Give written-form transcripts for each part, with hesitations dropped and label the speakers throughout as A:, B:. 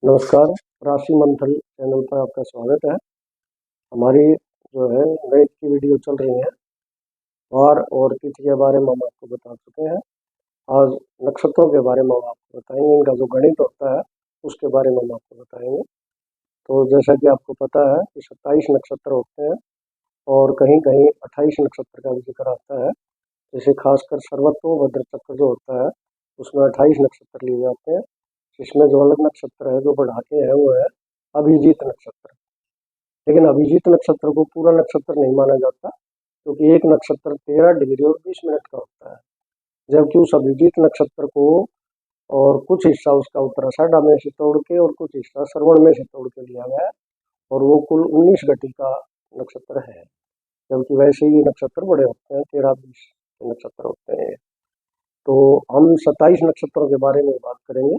A: नमस्कार। राशि मंथन चैनल पर आपका स्वागत है। हमारी जो है गणित की वीडियो चल रही है। वार और तिथि के बारे में हम आपको बता चुके हैं। आज नक्षत्रों के बारे में हम आपको बताएंगे। इनका जो गणित होता है उसके बारे में हम आपको बताएंगे। तो जैसा कि आपको पता है कि 27 नक्षत्र होते हैं और कहीं कहीं 28 नक्षत्र का भी जिक्र आता है। जैसे खासकर सर्वतोभद्र चक्र जो होता है उसमें 28 नक्षत्र लिए जाते हैं। इसमें जो अलग नक्षत्र है जो बढ़ा के है वो है अभिजीत नक्षत्र। लेकिन अभिजीत नक्षत्र को पूरा नक्षत्र नहीं माना जाता क्योंकि एक नक्षत्र 13 डिग्री और 20 मिनट का होता है, जबकि उस अभिजीत नक्षत्र को और कुछ हिस्सा उसका उत्तराषाढ़ में से तोड़ के और कुछ हिस्सा श्रवण में से तोड़ के लिया गया है और वो कुल 19 घटी का नक्षत्र है। जबकि वैसे ही नक्षत्र बड़े होते हैं, 13-20 नक्षत्र होते हैं। तो हम 27 नक्षत्रों के बारे में बात करेंगे।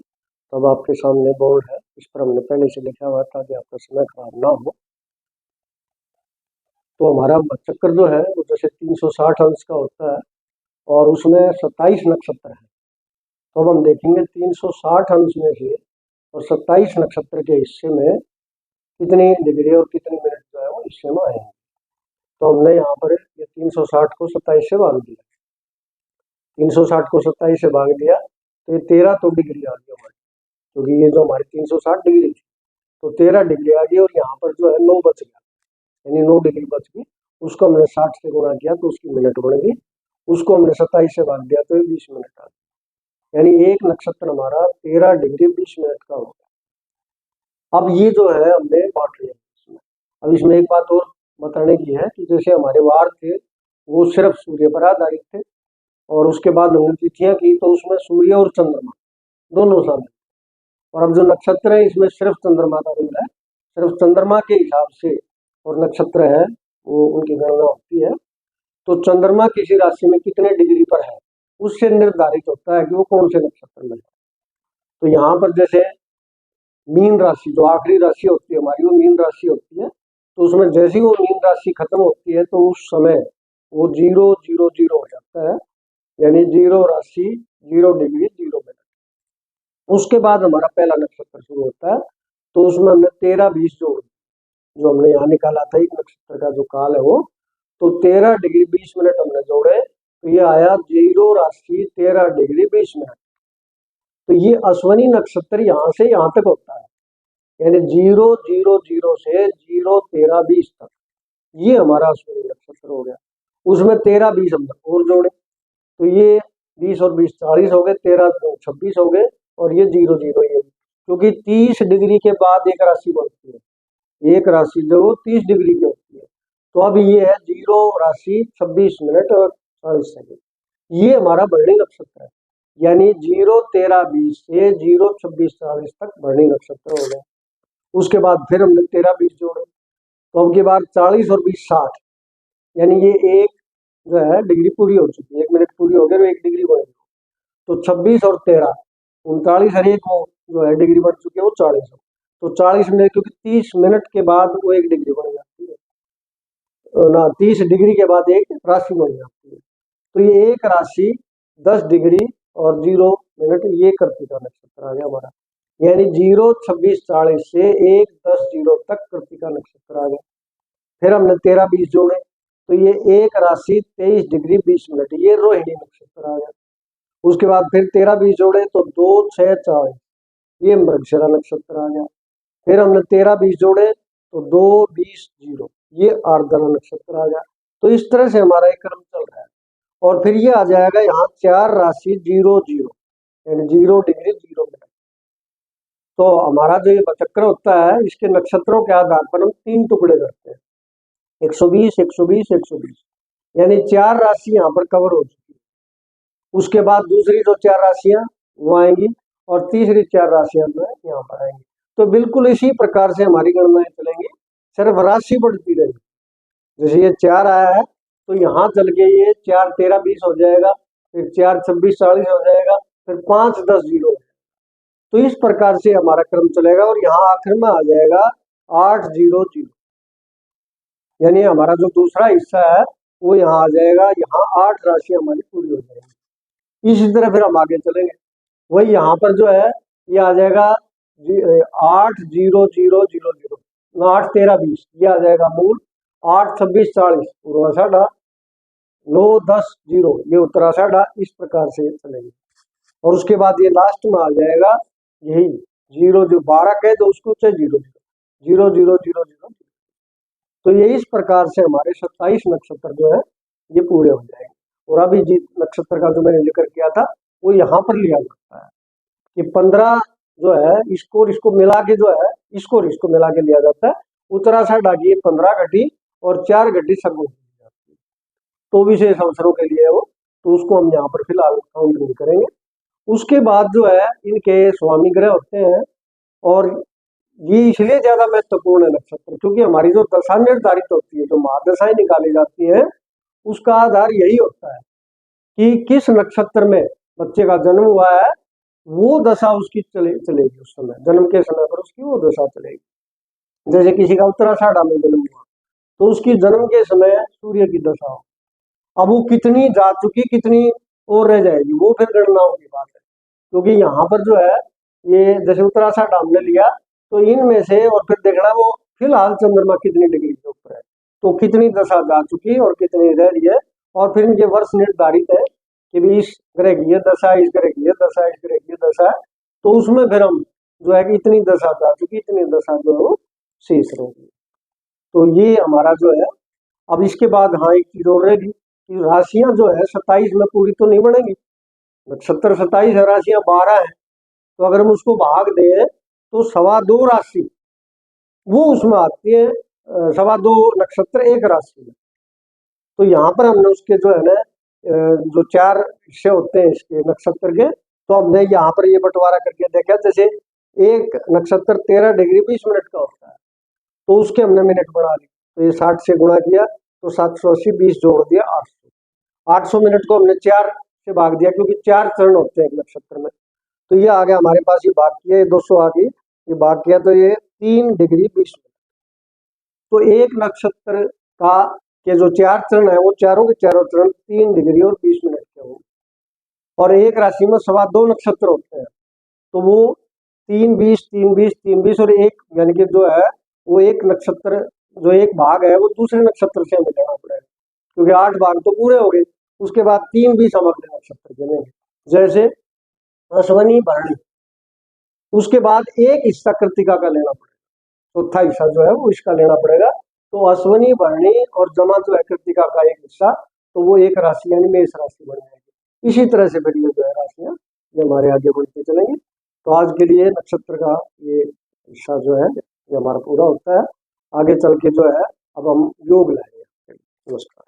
A: तब आपके सामने बोर्ड है, इस पर हमने पहले से लिखा हुआ था कि आपका समय खराब ना हो। तो हमारा चक्कर जो है वो जैसे 360 अंश का होता है और उसमें 27 नक्षत्र है। तो अब हम देखेंगे 360 अंश में से और 27 नक्षत्र के हिस्से में कितनी डिग्री और कितनी मिनट जो है वो हिस्से में आएंगे। तो हमने यहाँ पर ये 360 को 27 से भाग दिया, 360 को 27 से भाग दिया तो ये 13 तो डिग्री आ गई हमारी, क्योंकि ये जो हमारी 360 डिग्री थी तो 13 डिग्री आ गई और यहाँ पर जो है 9 बच गया, यानी 9 डिग्री बच गई। उसको हमने 60 से गुणा किया तो उसकी मिनट बन गई। उसको हमने 27 से भाग दिया तो ये 20 मिनट आ गई, यानी एक नक्षत्र हमारा 13 डिग्री 20 मिनट का हो गया। अब ये जो है हमने बांट लिया इसमें। अब इसमें एक बात और बताने की है कि जैसे हमारे वार थे वो सिर्फ सूर्य पर आधारित थे और उसके बाद हमने तिथियां की तो उसमें सूर्य और चंद्रमा दोनों शामिल। और अब जो नक्षत्र है इसमें सिर्फ चंद्रमा का रोल है, सिर्फ चंद्रमा के हिसाब से और नक्षत्र है वो उनकी गणना होती है। तो चंद्रमा किसी राशि में कितने डिग्री पर है उससे निर्धारित होता है कि वो कौन से नक्षत्र में है। तो यहाँ पर जैसे मीन राशि जो आखिरी राशि होती है हमारी वो मीन राशि होती है, तो उसमें जैसी वो मीन राशि खत्म होती है तो उस समय वो 0 0 0 हो जाता है, यानी 0 राशि 0 डिग्री 0 मिनट। उसके बाद हमारा पहला नक्षत्र शुरू होता है तो उसमें हमने 13-20 जोड़ जो हमने यहाँ निकाला था एक नक्षत्र का जो काल है वो, तो 13 डिग्री 20 मिनट हमने जोड़े तो ये आया 0 राशि 13 डिग्री 20 मिनट। तो ये अश्वनी नक्षत्र यहाँ से यहाँ तक होता है, यानी 0 0 0 से 0 13 20 तक ये हमारा अश्वनी नक्षत्र हो गया। उसमें 13-20 हमने और जोड़े तो ये 20 और 20 40 हो गए, 13 26 हो गए और ये 0 0 ये, क्योंकि 30 डिग्री के बाद एक राशि बढ़ती है, एक राशि जो 30 डिग्री की होती है। तो अब ये है 0 राशि 26 मिनट और 40 सेकंड, ये हमारा भरणी नक्षत्र है। यानी 0 13 20 से 0 26 40 तक भरणी नक्षत्र हो गया। उसके बाद फिर हमने 13-20 जोड़े तो अब की बार 40 और 20 60, यानी ये एक जो है डिग्री पूरी हो चुकी है, 1 मिनट पूरी हो गई तो 1 डिग्री बढ़ गई। तो 26 और 13 39 हर एक वो जो है डिग्री बढ़ चुकी है वो 40 हो। तो 40 मिनट क्योंकि 30 मिनट के बाद वो 1 डिग्री बढ़ जाती है ना, 30 डिग्री के बाद एक राशि बढ़ जाती है। तो ये एक राशि 10 डिग्री और 0 मिनट ये कृत्तिका नक्षत्र आ गया हमारा, यानी 0 26 40 से 1 10 0 तक कृत्तिका नक्षत्र आ गया। फिर हमने 13-20 जोड़े तो ये एक राशि 23 डिग्री 20 मिनट ये रोहिणी नक्षत्र आ गया। उसके बाद फिर 13-20 जोड़े तो 2 6 40 ये मृगशिरा नक्षत्र आ गया। फिर हमने 13-20 जोड़े तो 2 20 0 ये आर्द्रा नक्षत्र आ गया। तो इस तरह से हमारा एक क्रम चल रहा है और फिर ये आ जाएगा यहाँ 4 राशि 0 0 यानी 0 डिग्री 0 मिनट। तो हमारा जो ये चक्र होता है इसके नक्षत्रों के आधार पर हम 3 टुकड़े करते हैं, 120 120 120, यानी 4 राशि यहाँ पर कवर हो चुकी है। उसके बाद दूसरी जो 4 राशियां वो आएंगी और तीसरी 4 राशियां जो है यहाँ पर आएंगी। तो बिल्कुल इसी प्रकार से हमारी गणनाएं चलेंगी, सिर्फ राशि बढ़ती रहेगी। जैसे ये 4 आया है तो यहाँ चल के ये 4 13 20 हो जाएगा, फिर 4 26 40 हो जाएगा, फिर 5 10 0। तो इस प्रकार से हमारा क्रम चलेगा और यहाँ आखिर में आ जाएगा 8 0 0, यानी हमारा जो दूसरा हिस्सा है वो यहाँ आ जाएगा, यहाँ 8 राशि हमारी पूरी हो जाएगी। इसी तरह फिर हम आगे चलेंगे, वही यहाँ पर जो है ये आ जाएगा 80000, 8 13 20, ये आ जाएगा मूल। 8 26 40 पूर्वा साढ़ा, 9 10 0 ये उत्तरा साढ़ा, इस प्रकार से चलेंगे। और उसके बाद ये लास्ट में आ जाएगा यही 0 जो 12 कहे तो उसको चाहे 0 0 0 0 0। तो ये इस प्रकार से हमारे 27 नक्षत्र जो है ये पूरे हो जाएंगे। और अभी जिस नक्षत्र का जो मैंने जिक्र किया था वो यहाँ पर लिया जाता है कि 15 जो है इसको मिला के जो है इसको मिला के लिया जाता है। उत्तराषाढ़ आ गई 15 घटी और 4 घटी सगुन दी जाती है, तो विशेष अवसरों के लिए वो, तो उसको हम यहाँ पर फिलहाल काउंट नहीं करेंगे। उसके बाद जो है इनके स्वामी ग्रह होते हैं, और ये इसलिए ज्यादा महत्वपूर्ण है नक्षत्र क्योंकि हमारी जो दशा निर्धारित होती है, जो महादशाएं निकाली जाती है, उसका आधार यही होता है कि किस नक्षत्र में बच्चे का जन्म हुआ है, वो दशा उसकी चलेगी उस समय, जन्म के समय पर उसकी वो दशा चलेगी। जैसे किसी का उत्तराषाढ़ में जन्म हुआ तो उसकी जन्म के समय सूर्य की दशा हो, अब वो कितनी जा चुकी कितनी और रह जाएगी वो फिर गणनाओं की बात है। क्योंकि यहाँ पर जो है ये जैसे उत्तराषाढ़ हमने लिया तो इनमें से और फिर देखना वो फिलहाल चंद्रमा कितनी डिग्री के ऊपर है, तो कितनी दशा जा चुकी और कितनी रह रही है, और फिर इनके वर्ष निर्धारित है कि भी इस ग्रह की ये दशा, इस ग्रह की ये दशा, इस ग्रह की ये दशा है, तो उसमें फिर हम जो है कि इतनी दशा जा चुकी इतनी दशा जो है वो शेष रहेगी। तो ये हमारा जो है। अब इसके बाद हाँ एक चीज और रहेगी कि राशियां जो है 27 में पूरी तो नहीं बनेगी, नक्षत्र 27 है, राशियां 12 है, तो अगर हम उसको भाग दें तो 2.25 राशि वो उसमें आती है, 2.25 नक्षत्र एक राशि में। तो यहाँ पर हमने उसके जो है ना जो 4 हिस्से होते हैं इसके नक्षत्र के, तो हमने यहाँ पर ये बंटवारा करके देखा। जैसे एक नक्षत्र 13 डिग्री 20 मिनट का होता है, तो उसके हमने मिनट बढ़ा ली, तो ये 60 से गुणा किया तो 780, 20 जोड़ दिया 800। 800 मिनट को हमने 4 से भाग दिया क्योंकि 4 चरण होते हैं एक नक्षत्र में, तो ये आ गया हमारे पास, ये भाग किया, ये 200 आ गई, ये भाग किया तो ये 3 डिग्री 20 मिनट। तो एक नक्षत्र का के जो 4 चरण है वो चारों के चारों चरण 3 डिग्री और 20 मिनट के होंगे। और एक राशि में 2.25 नक्षत्र होते हैं, तो वो 3 20 3 20 3 20 और एक यानी कि जो है वो एक नक्षत्र जो एक भाग है वो दूसरे नक्षत्र से हमें लेना पड़ेगा, क्योंकि 8 भाग तो पूरे हो गए। उसके बाद 3 20 हम अगले नक्षत्र के लेंगे, जैसे अश्वनी भरणी, उसके बाद एक हिस्सा कृतिका का लेना पड़ेगा, चौथा हिस्सा जो है वो इसका लेना पड़ेगा। तो अश्वनी भरणी और जमा जो है कृतिका का एक हिस्सा, तो वो एक राशि यानी मेष राशि बन जाएगी। इसी तरह से फिर ये जो है राशियां ये हमारे आगे बढ़ते चलेंगे। तो आज के लिए नक्षत्र का ये हिस्सा जो है ये हमारा पूरा होता है। आगे चल के जो है अब हम योग लाएंगे। नमस्कार।